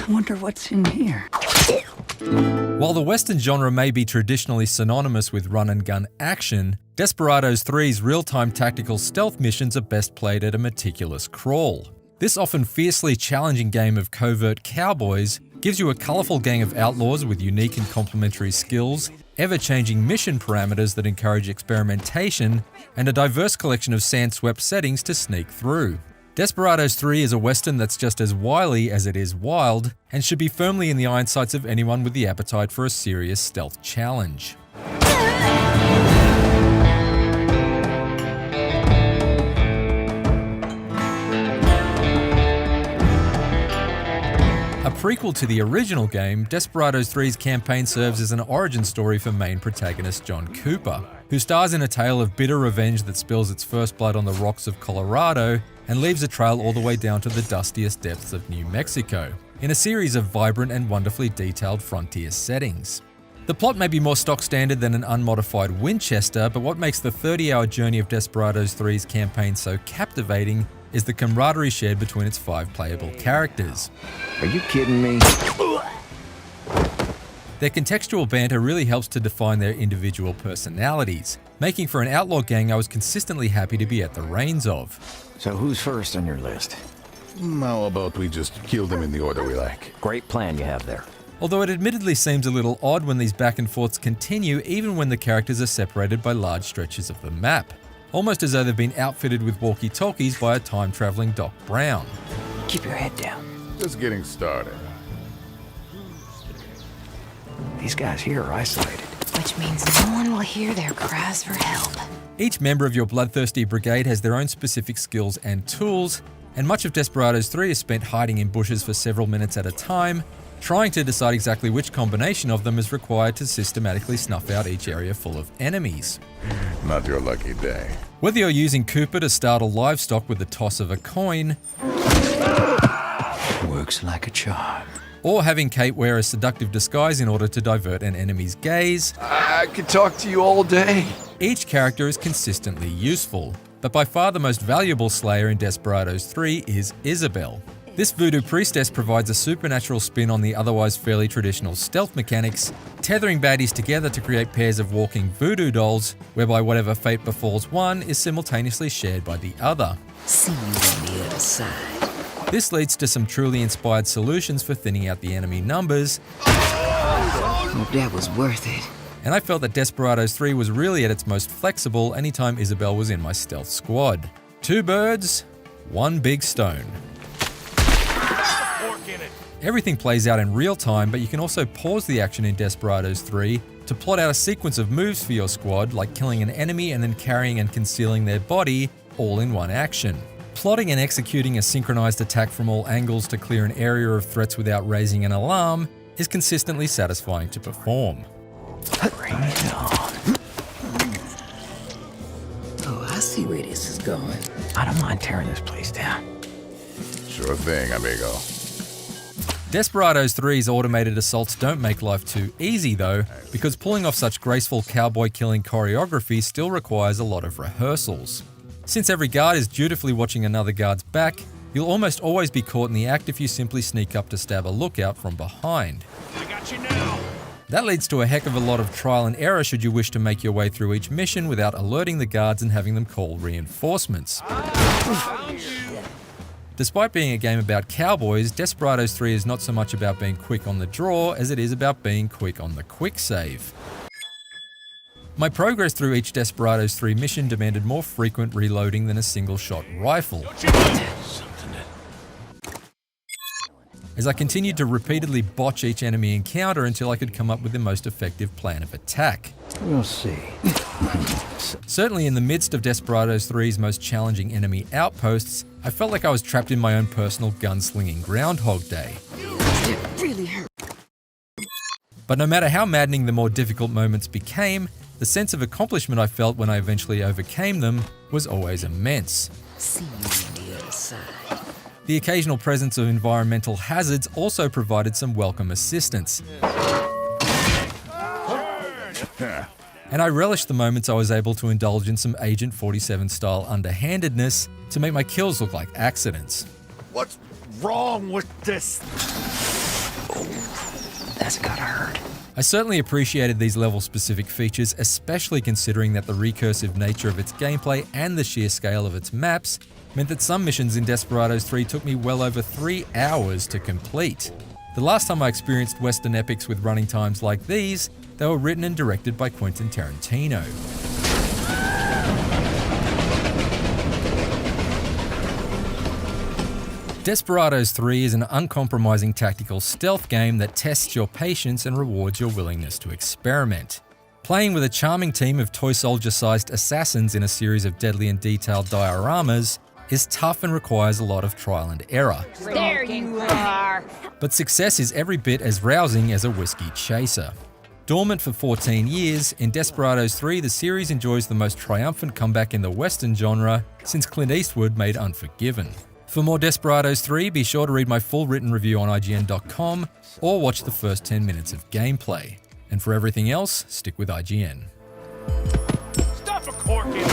Wonder what's in here. While the Western genre may be traditionally synonymous with run-and-gun action, Desperados 3's real-time tactical stealth missions are best played at a meticulous crawl. This often fiercely challenging game of covert cowboys gives you a colourful gang of outlaws with unique and complementary skills, ever-changing mission parameters that encourage experimentation, and a diverse collection of sand-swept settings to sneak through. Desperados 3 is a western that's just as wily as it is wild, and should be firmly in the iron sights of anyone with the appetite for a serious stealth challenge. A prequel to the original game, Desperados 3's campaign serves as an origin story for main protagonist John Cooper, who stars in a tale of bitter revenge that spills its first blood on the rocks of Colorado and leaves a trail all the way down to the dustiest depths of New Mexico, in a series of vibrant and wonderfully detailed frontier settings. The plot may be more stock standard than an unmodified Winchester, but what makes the 30-hour journey of Desperados 3's campaign so captivating is the camaraderie shared between its 5 playable characters. Are you kidding me? Their contextual banter really helps to define their individual personalities, making for an outlaw gang I was consistently happy to be at the reins of. So who's first on your list? How about we just kill them in the order we like? Great plan you have there. Although it admittedly seems a little odd when these back and forths continue even when the characters are separated by large stretches of the map. Almost as though they've been outfitted with walkie-talkies by a time-traveling Doc Brown. Keep your head down. Just getting started. These guys here are isolated. Which means no one will hear their cries for help. Each member of your bloodthirsty brigade has their own specific skills and tools, and much of Desperados 3 is spent hiding in bushes for several minutes at a time, trying to decide exactly which combination of them is required to systematically snuff out each area full of enemies. Not your lucky day. Whether you're using Cooper to startle livestock with the toss of a coin, Works like a charm. or having Kate wear a seductive disguise in order to divert an enemy's gaze, I could talk to you all day. each character is consistently useful. But by far the most valuable slayer in Desperados 3 is Isabel. This voodoo priestess provides a supernatural spin on the otherwise fairly traditional stealth mechanics, tethering baddies together to create pairs of walking voodoo dolls, whereby whatever fate befalls one is simultaneously shared by the other. See you on the other side. This leads to some truly inspired solutions for thinning out the enemy numbers, Hope that was worth it. and I felt that Desperados 3 was really at its most flexible anytime Isabel was in my stealth squad. 2 birds, 1 big stone. Everything plays out in real time, but you can also pause the action in Desperados 3 to plot out a sequence of moves for your squad, like killing an enemy and then carrying and concealing their body, all in one action. Plotting and executing a synchronized attack from all angles to clear an area of threats without raising an alarm is consistently satisfying to perform. Bring it on. Oh, I see where this is going. I don't mind tearing this place down. Sure thing, amigo. Desperados 3's automated assaults don't make life too easy though, because pulling off such graceful cowboy killing choreography still requires a lot of rehearsals. Since every guard is dutifully watching another guard's back, you'll almost always be caught in the act if you simply sneak up to stab a lookout from behind. I got you now. That leads to a heck of a lot of trial and error should you wish to make your way through each mission without alerting the guards and having them call reinforcements. Found you. Despite being a game about cowboys, Desperados 3 is not so much about being quick on the draw as it is about being quick on the quick save. My progress through each Desperados 3 mission demanded more frequent reloading than a single-shot rifle, as I continued to repeatedly botch each enemy encounter until I could come up with the most effective plan of attack. We'll see. Certainly in the midst of Desperados 3's most challenging enemy outposts, I felt like I was trapped in my own personal gunslinging Groundhog Day. It really hurt. But no matter how maddening the more difficult moments became, the sense of accomplishment I felt when I eventually overcame them was always immense. See you on the other side. The occasional presence of environmental hazards also provided some welcome assistance. And I relished the moments I was able to indulge in some Agent 47 style underhandedness to make my kills look like accidents. What's wrong with this? That's gotta hurt. I certainly appreciated these level-specific features, especially considering that the recursive nature of its gameplay and the sheer scale of its maps meant that some missions in Desperados 3 took me well over 3 hours to complete. The last time I experienced Western epics with running times like these, they were written and directed by Quentin Tarantino. Desperados 3 is an uncompromising tactical stealth game that tests your patience and rewards your willingness to experiment. Playing with a charming team of toy soldier-sized assassins in a series of deadly and detailed dioramas is tough and requires a lot of trial and error. There you are. But success is every bit as rousing as a whiskey chaser. Dormant for 14 years, in Desperados 3 the series enjoys the most triumphant comeback in the Western genre since Clint Eastwood made Unforgiven. For more Desperados 3, be sure to read my full written review on IGN.com or watch the first 10 minutes of gameplay. And for everything else, stick with IGN. Stop a cork in